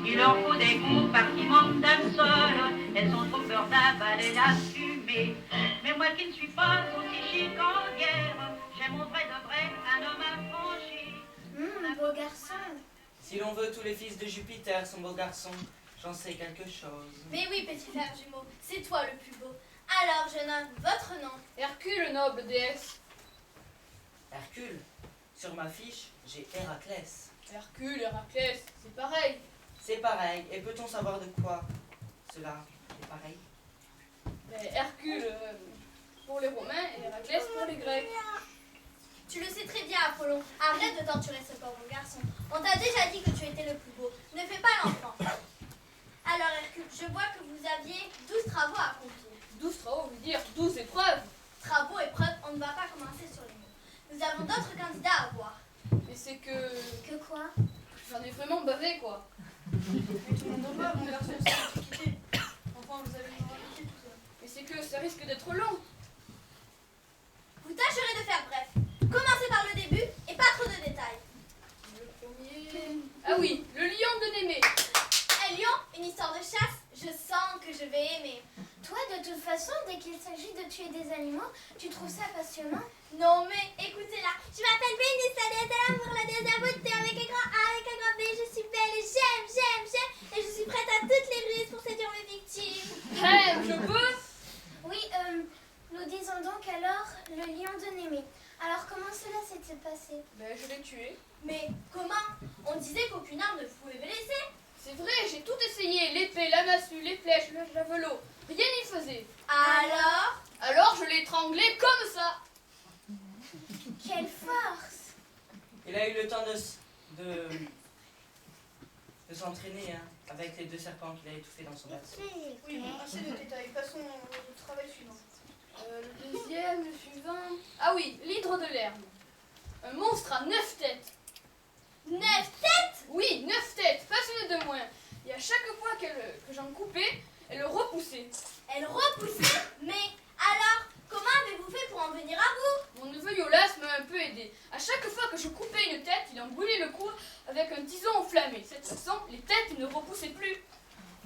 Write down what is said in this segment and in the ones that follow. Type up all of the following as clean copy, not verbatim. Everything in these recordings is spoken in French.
Il leur faut des compartiments d'un sol. Elles ont trop peur d'avaler la fumée. Mais moi qui ne suis pas aussi chic en guerre, j'ai mon vrai de vrai, un homme affranchi. Beau garçon. Si l'on veut, tous les fils de Jupiter sont beaux garçons. J'en sais quelque chose. Mais oui, petit frère jumeau, c'est toi le plus beau. Alors, jeune homme, votre nom? Hercule, noble déesse. Hercule. Sur ma fiche, j'ai Héraclès. Hercule, Héraclès, c'est pareil. C'est pareil. Et peut-on savoir de quoi cela est pareil? Mais Hercule pour les Romains et Héraclès pour les Grecs. Tu le sais très bien, Apollon. Arrête de torturer ce pauvre garçon. On t'a déjà dit que tu étais le plus beau. Ne fais pas l'enfant. Alors, Hercule, je vois que vous aviez 12 travaux à accomplir. 12 travaux veut dire 12 épreuves. Travaux, épreuves, on ne va pas commencer sur les mots. Nous avons d'autres candidats à voir. Mais c'est que Que quoi? j'en ai vraiment bavé, quoi. Mais tout le monde en voit, mon garçon, c'est l'Antiquité. Enfin, vous allez nous raconter tout ça. Mais c'est que ça risque d'être long. Vous tâcherez de faire bref. Commencez par le début et pas trop de détails. Le premier... Ah oui, le lion de Némée. Un lion, une histoire de chasse, je sens que je vais aimer. Toi, de toute façon, dès qu'il s'agit de tuer des animaux, tu trouves ça passionnant? Non mais, écoutez-la, je m'appelle Vénus, la déesse de l'amour, la déesse de la beauté, avec un grand A, avec un grand B, je suis belle et j'aime, et je suis prête à toutes les ruses pour séduire mes victimes. Je peux? Oui, nous disons donc alors le lion de Némée. Alors, comment cela s'est-il passé? Ben, je l'ai tué. Mais comment? On disait qu'aucune arme ne pouvait blesser. C'est vrai, j'ai tout essayé. L'épée, la massue, les flèches, le javelot. Rien n'y faisait. Alors je l'ai étranglé comme ça. Quelle force! Il a eu le temps de s'entraîner avec les 2 serpents qu'il a étouffés dans son berceau. Oui, assez de détails. Passons au travail suivant. Le deuxième, le suivant... Ah oui, l'hydre de l'herbe. Un monstre à 9 têtes. 9 têtes? Oui, 9 têtes, pas une de moins. Et à chaque fois que j'en coupais, elle le repoussait. Elle repoussait? Mais alors, comment avez-vous fait pour en venir à bout? Mon neveu Yolas m'a un peu aidé. À chaque fois que je coupais une tête, il en brûlait le cou avec un tison enflammé. De cette façon, les têtes ne repoussaient plus.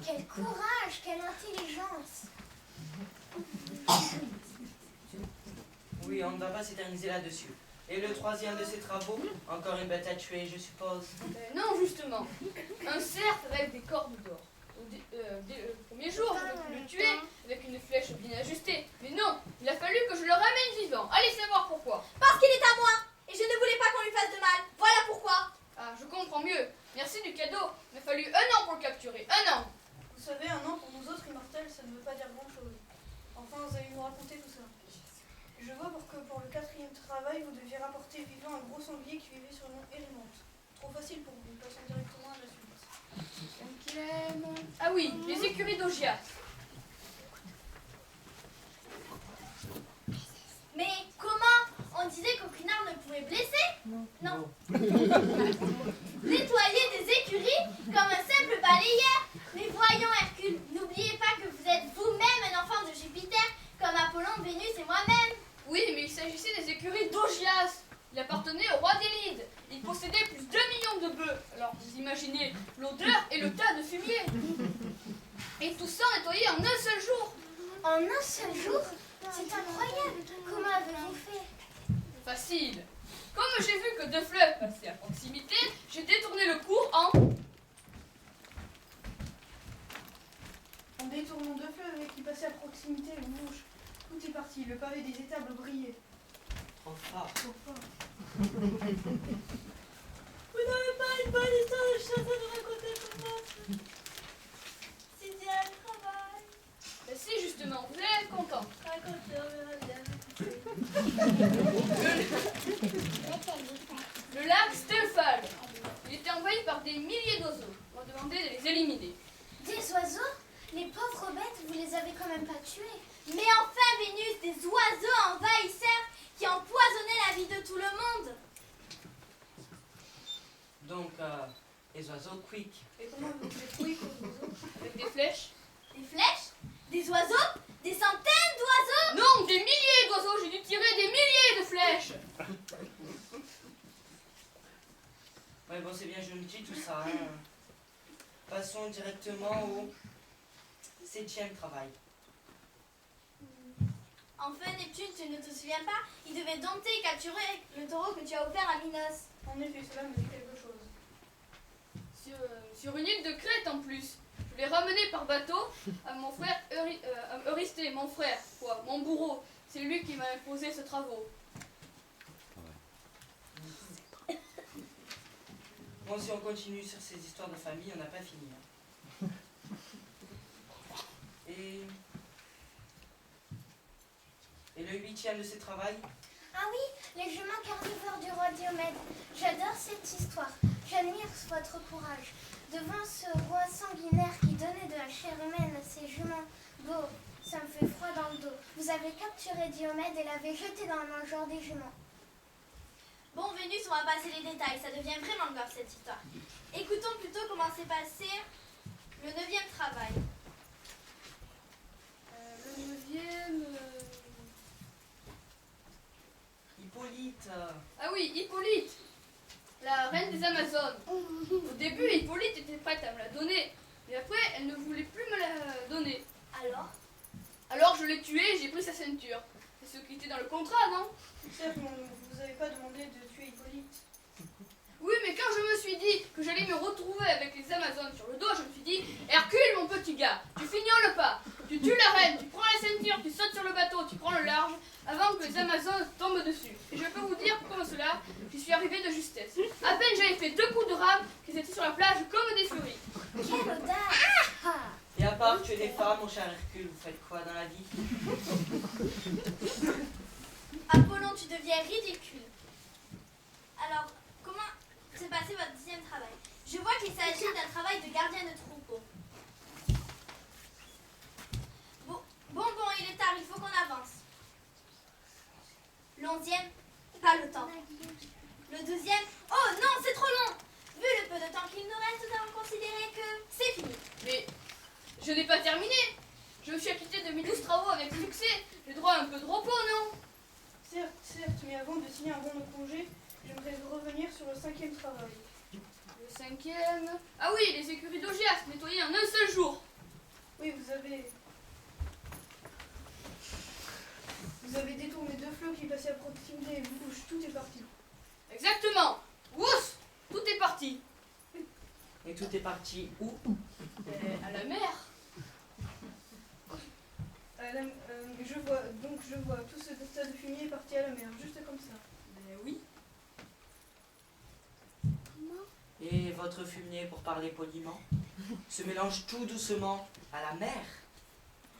Quel courage, quelle intelligence! Oui, on ne va pas s'éterniser là-dessus. Et le troisième de ces travaux, encore une bête à tuer, je suppose. Non, justement. Un cerf avec des cordes d'or. Dès le premier jour, j'aurais pu le tuer avec une flèche bien ajustée. Mais non, il a fallu que je le ramène vivant. Allez savoir pourquoi. Parce qu'il est à moi, et je ne voulais pas qu'on lui fasse de mal. Voilà pourquoi. Ah, je comprends mieux. Merci du cadeau. Il m'a fallu 1 an pour le capturer. 1 an. Vous savez, un an pour nous autres immortels, ça ne veut pas dire grand-chose. Enfin, vous allez nous raconter tout ça. Je vois que pour le 4e travail, vous deviez rapporter vivant un gros sanglier qui vivait sur le nom Érémonte. Trop facile pour vous, passons directement à la suite. Ah oui, les écuries d'Augias. Mais comment? On disait qu'aucune arme ne pouvait blesser? Non. Nettoyer des écuries comme un simple balayeur. Mais voyons, Hercule, n'oubliez pas que vous êtes vous-même un enfant de Jupiter, comme Apollon, Vénus et moi-même. Oui, mais il s'agissait des écuries d'Augias. Il appartenait au roi d'Élide. Il possédait plus de 2 millions de bœufs. Alors vous imaginez l'odeur et le tas de fumier. Et tout ça nettoyé en un seul jour. En un seul jour? C'est incroyable! Comment avez-vous fait? Facile. Comme j'ai vu que 2 fleuves passaient à proximité, j'ai détourné le cours en... En détournant 2 fleuves qui passaient à proximité, une mouche. Tout est parti, le pavé des étables brillait. Trop fort. Trop fort. Vous n'avez pas une bonne histoire de chasse à nous raconter pour moi? C'est bien le travail. Ben si, justement, vous allez être content. Racontez, on verra bien. Le lac Stelfal. Il était envahi par des milliers d'oiseaux. On m'a demandé de les éliminer. Des oiseaux? Les pauvres bêtes, vous les avez quand même pas tués. Mais enfin, Vénus, des oiseaux envahisseurs qui empoisonnaient la vie de tout le monde. Donc, les oiseaux quick. Et comment vous les trouvez aux oiseaux? Avec des flèches. Des flèches? Des oiseaux? Des centaines d'oiseaux? Non, des milliers d'oiseaux. J'ai dû tirer des milliers de flèches. Ouais, bon, c'est bien gentil tout ça. passons directement au 7e travail. Enfin, Neptune, tu ne te souviens pas? Il devait dompter et capturer le taureau que tu as offert à Minos. En effet, cela me dit quelque chose. Sur une île de Crète en plus. Je l'ai ramené par bateau à mon frère Eurysthée, mon frère, quoi, mon bourreau. C'est lui qui m'a imposé ce travaux. Bon, si on continue sur ces histoires de famille, on n'a pas fini. Hein. Et le 8e de ces travails? Ah oui, les juments carnivores du roi Diomède. J'adore cette histoire. J'admire votre courage. Devant ce roi sanguinaire qui donnait de la chair humaine à ses juments beaux, ça me fait froid dans le dos. Vous avez capturé Diomède et l'avez jeté dans le mangeur des juments. Bon, Vénus, on va passer les détails. Ça devient vraiment grave cette histoire. Écoutons plutôt comment s'est passé le 9e travail. Le 9e... Hippolyte. Ah oui, Hippolyte, la reine des Amazones. Au début, Hippolyte était prête à me la donner, mais après, elle ne voulait plus me la donner. Alors je l'ai tuée et j'ai pris sa ceinture. C'est ce qui était dans le contrat, non? Certes, vous n'avez pas demandé de tuer Hippolyte. Oui, mais quand je me suis dit que j'allais me retrouver avec les Amazones sur le dos, je me suis dit, Hercule, mon petit gars, tu fignoles pas. Tu tues la reine, tu prends la ceinture, tu sautes sur le bateau, tu prends le large, avant que les Amazones tombent dessus. Et je peux vous dire que comme cela, j'y suis arrivée de justesse. À peine j'avais fait 2 coups de rame, qu'ils étaient sur la plage comme des furies. Quelle audace! Et à part tuer des femmes, mon cher Hercule, vous faites quoi dans la vie? Apollon, tu deviens ridicule. Alors, comment s'est passé votre 10e travail? Je vois qu'il s'agit d'un travail de gardien de troupeau. Bon, il est tard, il faut qu'on avance. Le 11e, pas le temps. Le 12e, oh non, c'est trop long. Vu le peu de temps qu'il nous reste, nous allons considérer que c'est fini. Mais je n'ai pas terminé. Je me suis acquittée de mes 12 travaux avec succès. J'ai droit à un peu de repos, non? Certes, mais avant de signer un bon de congé, j'aimerais revenir sur le 5e travail. Le 5e... Ah oui, les écuries d'Augias, nettoyées en un seul jour. Oui, vous avez détourné 2 flots qui passaient à proximité et bouche, tout est parti. Exactement. Oups, tout est parti. Et tout est parti où? À la mer. Je vois, tout ce tas de fumier est parti à la mer, juste comme ça. Mais oui. Et votre fumier, pour parler poliment, se mélange tout doucement à la mer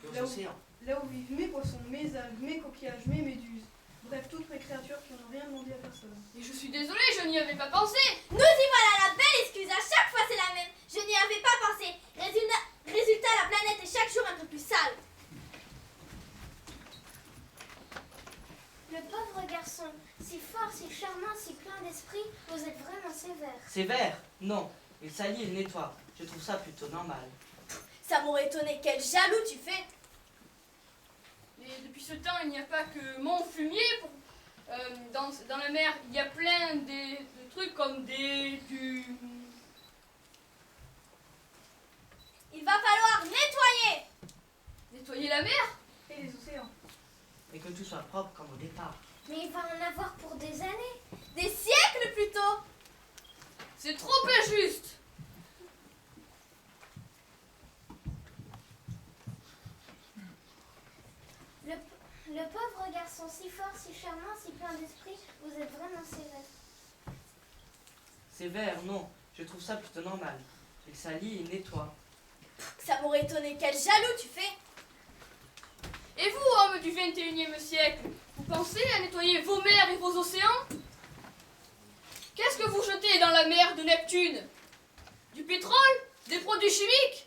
et aux Là où- océans. Là où vivent mes poissons, mes algues, mes coquillages, mes méduses. Bref, toutes mes créatures qui n'ont rien demandé à personne. Et je suis désolée, je n'y avais pas pensé. Nous y voilà, la belle excuse, à chaque fois c'est la même. Je n'y avais pas pensé. Résultat, la planète est chaque jour un peu plus sale. Le pauvre garçon, si fort, si charmant, si plein d'esprit, vous êtes vraiment sévère. Sévère? Non. Il salit et il nettoie. Je trouve ça plutôt normal. Ça m'aurait étonné, quel jaloux tu fais. Et depuis ce temps, il n'y a pas que mon fumier. Dans la mer, il y a plein de trucs comme du... Il va falloir nettoyer. Nettoyer la mer. Et les océans. Et que tout soit propre comme au départ. Mais il va en avoir pour des années. Des siècles plutôt. C'est trop injuste. Le pauvre garçon, si fort, si charmant, si plein d'esprit, vous êtes vraiment sévère. Sévère? Non. Je trouve ça plutôt normal. Il salit et il nettoie. Ça m'aurait étonné, quel jaloux tu fais. Et vous, hommes du 21e siècle, vous pensez à nettoyer vos mers et vos océans? Qu'est-ce que vous jetez dans la mer de Neptune? Du pétrole? Des produits chimiques?